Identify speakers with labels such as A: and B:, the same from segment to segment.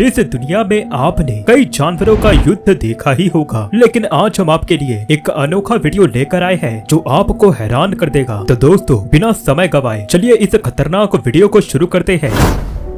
A: इस दुनिया में आपने कई जानवरों का युद्ध देखा ही होगा, लेकिन आज हम आपके लिए एक अनोखा वीडियो लेकर आए हैं जो आपको हैरान कर देगा। तो दोस्तों, बिना समय गवाए चलिए इस खतरनाक वीडियो को शुरू करते हैं।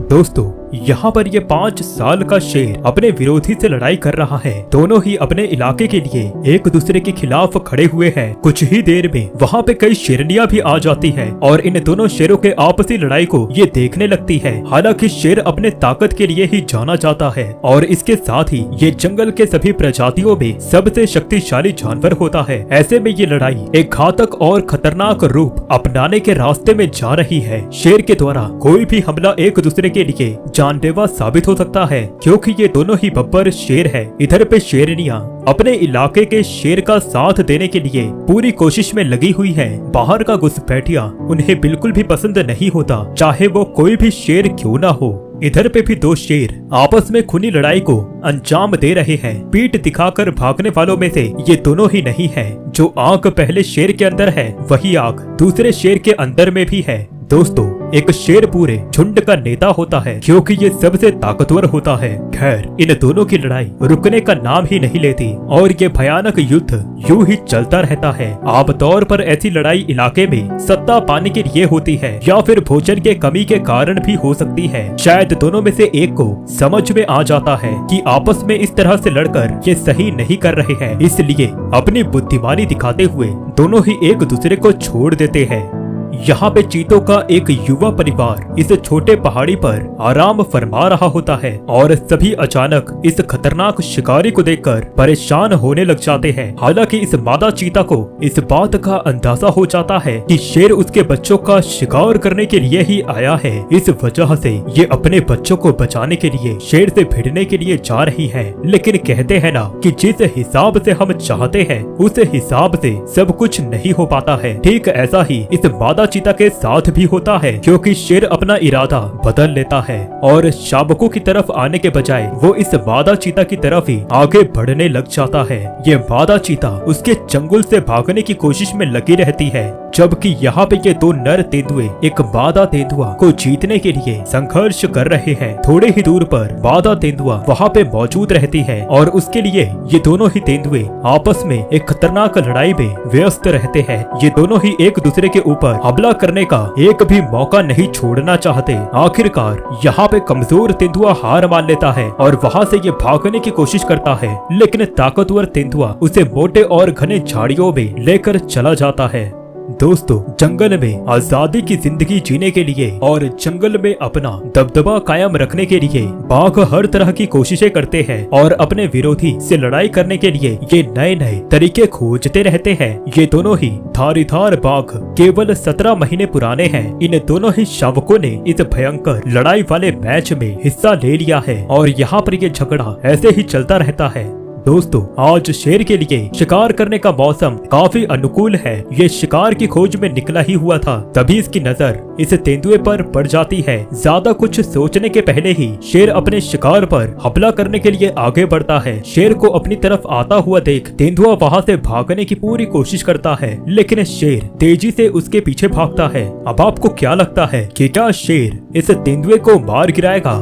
A: दोस्तों, यहाँ पर ये 5 साल का शेर अपने विरोधी से लड़ाई कर रहा है। दोनों ही अपने इलाके के लिए एक दूसरे के खिलाफ खड़े हुए हैं। कुछ ही देर में वहाँ पे कई शेरनियाँ भी आ जाती हैं और इन दोनों शेरों के आपसी लड़ाई को ये देखने लगती है। हालांकि शेर अपने ताकत के लिए ही जाना जाता है और इसके साथ ही ये जंगल के सभी प्रजातियों में सबसे शक्तिशाली जानवर होता है। ऐसे में ये लड़ाई एक घातक और खतरनाक रूप अपनाने के रास्ते में जा रही है। शेर के द्वारा कोई भी हमला एक दूसरे के लिए जानलेवा साबित हो सकता है, क्योंकि ये दोनों ही बब्बर शेर है। इधर पे शेरनियाँ अपने इलाके के शेर का साथ देने के लिए पूरी कोशिश में लगी हुई है। बाहर का घुसपैठिया उन्हें बिल्कुल भी पसंद नहीं होता, चाहे वो कोई भी शेर क्यों ना हो। इधर पे भी 2 शेर आपस में खूनी लड़ाई को अंजाम दे रहे हैं। पीठ दिखाकर भागने वालों में से ये दोनों ही नहीं है। जो आग पहले शेर के अंदर है, वही आग दूसरे शेर के अंदर में भी है। दोस्तों, एक शेर पूरे झुंड का नेता होता है, क्योंकि ये सबसे ताकतवर होता है। खैर, इन दोनों की लड़ाई रुकने का नाम ही नहीं लेती और ये भयानक युद्ध यूं ही चलता रहता है। आमतौर पर ऐसी लड़ाई इलाके में सत्ता पाने के लिए होती है या फिर भोजन के कमी के कारण भी हो सकती है। शायद दोनों में से एक को समझ में आ जाता है कि आपस में इस तरह से लड़कर ये सही नहीं कर रहे हैं, इसलिए अपनी बुद्धिमानी दिखाते हुए दोनों ही एक दूसरे को छोड़ देते हैं। यहाँ पे चीतों का एक युवा परिवार इस छोटे पहाड़ी पर आराम फरमा रहा होता है और सभी अचानक इस खतरनाक शिकारी को देखकर परेशान होने लग जाते हैं। हालांकि इस मादा चीता को इस बात का अंदाजा हो जाता है कि शेर उसके बच्चों का शिकार करने के लिए ही आया है। इस वजह से ये अपने बच्चों को बचाने के लिए शेर से भिड़ने के लिए जा रही है। लेकिन कहते हैं ना कि जिस हिसाब से हम चाहते हैं उस हिसाब से सब कुछ नहीं हो पाता है। ठीक ऐसा ही इस मादा चीता के साथ भी होता है, क्योंकि शेर अपना इरादा बदल लेता है और शावकों की तरफ आने के बजाय वो इस मादा चीता की तरफ ही आगे बढ़ने लग जाता है। ये मादा चीता उसके चंगुल से भागने की कोशिश में लगी रहती है, जबकि यहाँ पे ये 2 नर तेंदुए एक मादा तेंदुआ को जीतने के लिए संघर्ष कर रहे हैं। थोड़े ही दूर पर मादा तेंदुआ वहाँ पे मौजूद रहती है और उसके लिए ये दोनों ही तेंदुए आपस में एक खतरनाक लड़ाई में व्यस्त रहते हैं। ये दोनों ही एक दूसरे के ऊपर हमला करने का एक भी मौका नहीं छोड़ना चाहते। आखिरकार यहाँ पे कमजोर तेंदुआ हार मान लेता है और वहाँ से ये भागने की कोशिश करता है, लेकिन ताकतवर तेंदुआ उसे मोटे और घने झाड़ियों में लेकर चला जाता है। दोस्तों, जंगल में आजादी की जिंदगी जीने के लिए और जंगल में अपना दबदबा कायम रखने के लिए बाघ हर तरह की कोशिशें करते हैं और अपने विरोधी से लड़ाई करने के लिए ये नए नए तरीके खोजते रहते हैं। ये दोनों ही धारीधार बाघ केवल 17 महीने पुराने हैं। इन दोनों ही शावकों ने इस भयंकर लड़ाई वाले मैच में हिस्सा ले लिया है और यहाँ पर ये झगड़ा ऐसे ही चलता रहता है। दोस्तों, आज शेर के लिए शिकार करने का मौसम काफी अनुकूल है। ये शिकार की खोज में निकला ही हुआ था, तभी इसकी नजर इस तेंदुए पर पड़ जाती है। ज्यादा कुछ सोचने के पहले ही शेर अपने शिकार पर हमला करने के लिए आगे बढ़ता है। शेर को अपनी तरफ आता हुआ देख तेंदुआ वहाँ से भागने की पूरी कोशिश करता है, लेकिन शेर तेजी से उसके पीछे भागता है। अब आपको क्या लगता है कि क्या शेर इस तेंदुए को मार गिराएगा?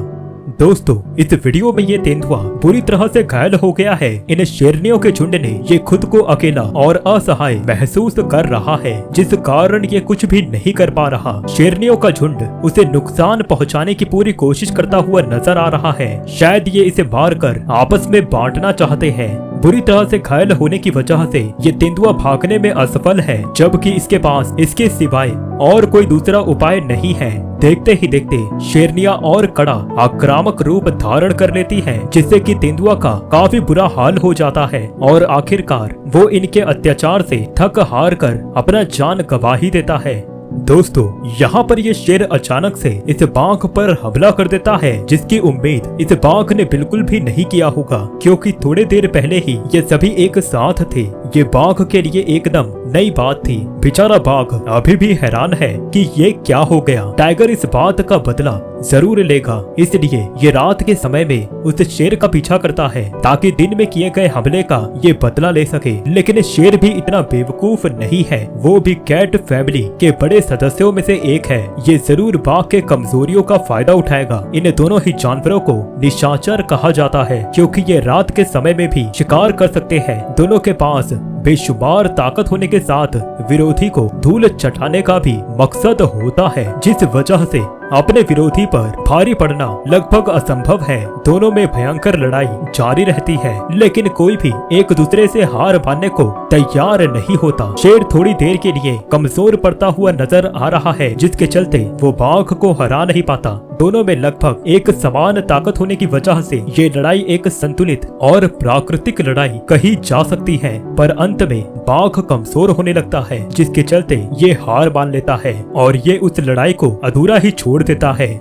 A: दोस्तों, इस वीडियो में ये तेंदुआ पूरी तरह से घायल हो गया है। इन शेरनियों के झुंड ने ये खुद को अकेला और असहाय महसूस कर रहा है, जिस कारण ये कुछ भी नहीं कर पा रहा। शेरनियों का झुंड उसे नुकसान पहुंचाने की पूरी कोशिश करता हुआ नजर आ रहा है। शायद ये इसे मारकर आपस में बांटना चाहते हैं। बुरी तरह से घायल होने की वजह से ये तेंदुआ भागने में असफल है, जबकि इसके पास इसके सिवाय और कोई दूसरा उपाय नहीं है। देखते ही देखते शेरनियाँ और कड़ा आक्रामक रूप धारण कर लेती हैं, जिससे कि तेंदुआ का काफी बुरा हाल हो जाता है और आखिरकार वो इनके अत्याचार से थक हार कर अपना जान गंवा ही देता है। दोस्तों, यहाँ पर ये शेर अचानक से इस बाघ पर हमला कर देता है, जिसकी उम्मीद इस बाघ ने बिल्कुल भी नहीं किया होगा, क्योंकि थोड़ी देर पहले ही ये सभी एक साथ थे। ये बाघ के लिए एकदम नई बात थी। बेचारा बाघ अभी भी हैरान है कि ये क्या हो गया। टाइगर इस बात का बदला जरूर लेगा। इसलिए ये रात के समय में उस शेर का पीछा करता है ताकि दिन में किए गए हमले का ये बदला ले सके। लेकिन शेर भी इतना बेवकूफ नहीं है, वो भी कैट फैमिली के बड़े सदस्यों में से एक है। ये जरूर बाघ के कमजोरियों का फायदा उठाएगा। इन दोनों ही जानवरों को निशाचर कहा जाता है क्योंकि ये रात के समय में भी शिकार कर सकते हैं। दोनों के पास बेशुमार ताकत होने के साथ विरोधी को धूल चटाने का भी मकसद होता है, जिस वजह से अपने विरोधी पर भारी पड़ना लगभग असंभव है। दोनों में भयंकर लड़ाई जारी रहती है, लेकिन कोई भी एक दूसरे से हार मानने को तैयार नहीं होता। शेर थोड़ी देर के लिए कमजोर पड़ता हुआ नजर आ रहा है, जिसके चलते वो बाघ को हरा नहीं पाता। दोनों में लगभग एक समान ताकत होने की वजह से ये लड़ाई एक संतुलित और प्राकृतिक लड़ाई कही जा सकती है, पर अंत में बाघ कमजोर होने लगता है, जिसके चलते ये हार मान लेता है और ये उस लड़ाई को अधूरा ही छोड़ देता है।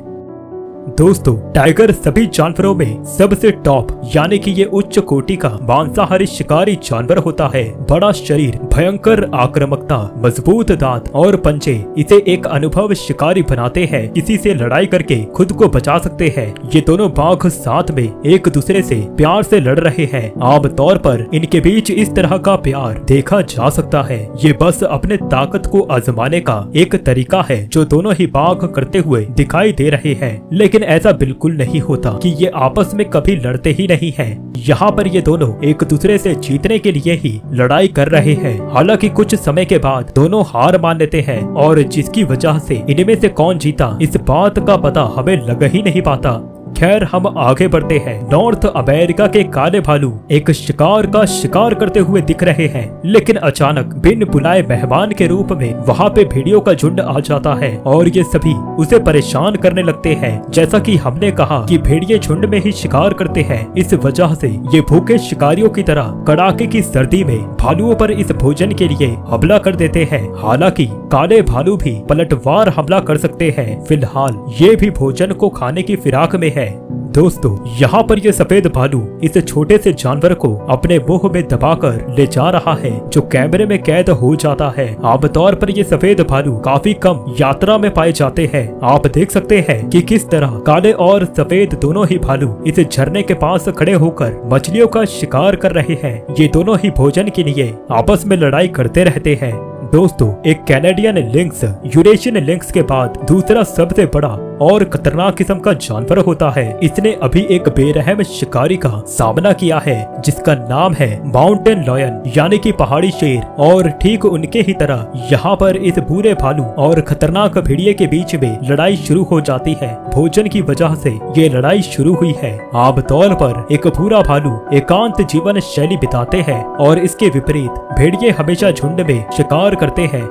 A: दोस्तों, टाइगर सभी जानवरों में सबसे टॉप यानी कि ये उच्च कोटि का मांसाहारी शिकारी जानवर होता है। बड़ा शरीर, भयंकर आक्रामकता, मजबूत दांत और पंजे इसे एक अनुभव शिकारी बनाते हैं। किसी से लड़ाई करके खुद को बचा सकते हैं। ये दोनों बाघ साथ में एक दूसरे से प्यार से लड़ रहे हैं। आमतौर पर इनके बीच इस तरह का प्यार देखा जा सकता है। ये बस अपने ताकत को आजमाने का एक तरीका है जो दोनों ही बाघ करते हुए दिखाई दे रहे हैं। लेकिन ऐसा बिल्कुल नहीं होता कि ये आपस में कभी लड़ते ही नहीं हैं। यहाँ पर ये दोनों एक दूसरे से जीतने के लिए ही लड़ाई कर रहे हैं। हालांकि कुछ समय के बाद दोनों हार मान लेते हैं और जिसकी वजह से इनमें से कौन जीता इस बात का पता हमें लग ही नहीं पाता। खैर, हम आगे बढ़ते हैं। नॉर्थ अमेरिका के काले भालू एक शिकार का शिकार करते हुए दिख रहे हैं, लेकिन अचानक बिन बुलाए मेहमान के रूप में वहाँ पे भेड़ियों का झुंड आ जाता है और ये सभी उसे परेशान करने लगते हैं। जैसा कि हमने कहा कि भेड़िए झुंड में ही शिकार करते हैं, इस वजह से ये भूखे शिकारियों की तरह कड़ाके की सर्दी में भालुओं पर इस भोजन के लिए हमला कर देते हैं। हालांकि काले भालू भी पलटवार हमला कर सकते हैं। फिलहाल ये भी भोजन को खाने की फिराक में है। दोस्तों, यहाँ पर ये सफेद भालू इस छोटे से जानवर को अपने मुंह में दबाकर ले जा रहा है, जो कैमरे में कैद हो जाता है। आमतौर पर ये सफेद भालू काफी कम यात्रा में पाए जाते हैं। आप देख सकते हैं कि किस तरह काले और सफेद दोनों ही भालू इस झरने के पास खड़े होकर मछलियों का शिकार कर रहे हैं। ये दोनों ही भोजन के लिए आपस में लड़ाई करते रहते हैं। दोस्तों, एक कैनेडियन लिंक्स यूरेशियन लिंक्स के बाद दूसरा सबसे बड़ा और खतरनाक किस्म का जानवर होता है। इसने अभी एक बेरहम शिकारी का सामना किया है जिसका नाम है माउंटेन लॉयन यानी कि पहाड़ी शेर। और ठीक उनके ही तरह यहाँ पर इस बुरे भालू और खतरनाक भेड़िए के बीच में लड़ाई शुरू हो जाती है। भोजन की वजह से ये लड़ाई शुरू हुई है। आमतौर पर एक पूरा भालू एकांत जीवन शैली बिताते हैं और इसके विपरीत भेड़िए हमेशा झुंड में शिकार करते हैं।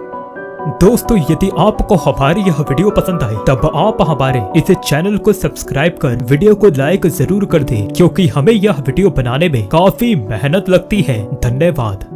A: दोस्तों, यदि आपको हमारी यह वीडियो पसंद आई तब आप हमारे इस चैनल को सब्सक्राइब कर वीडियो को लाइक जरूर कर दें, क्योंकि हमें यह वीडियो बनाने में काफी मेहनत लगती है। धन्यवाद।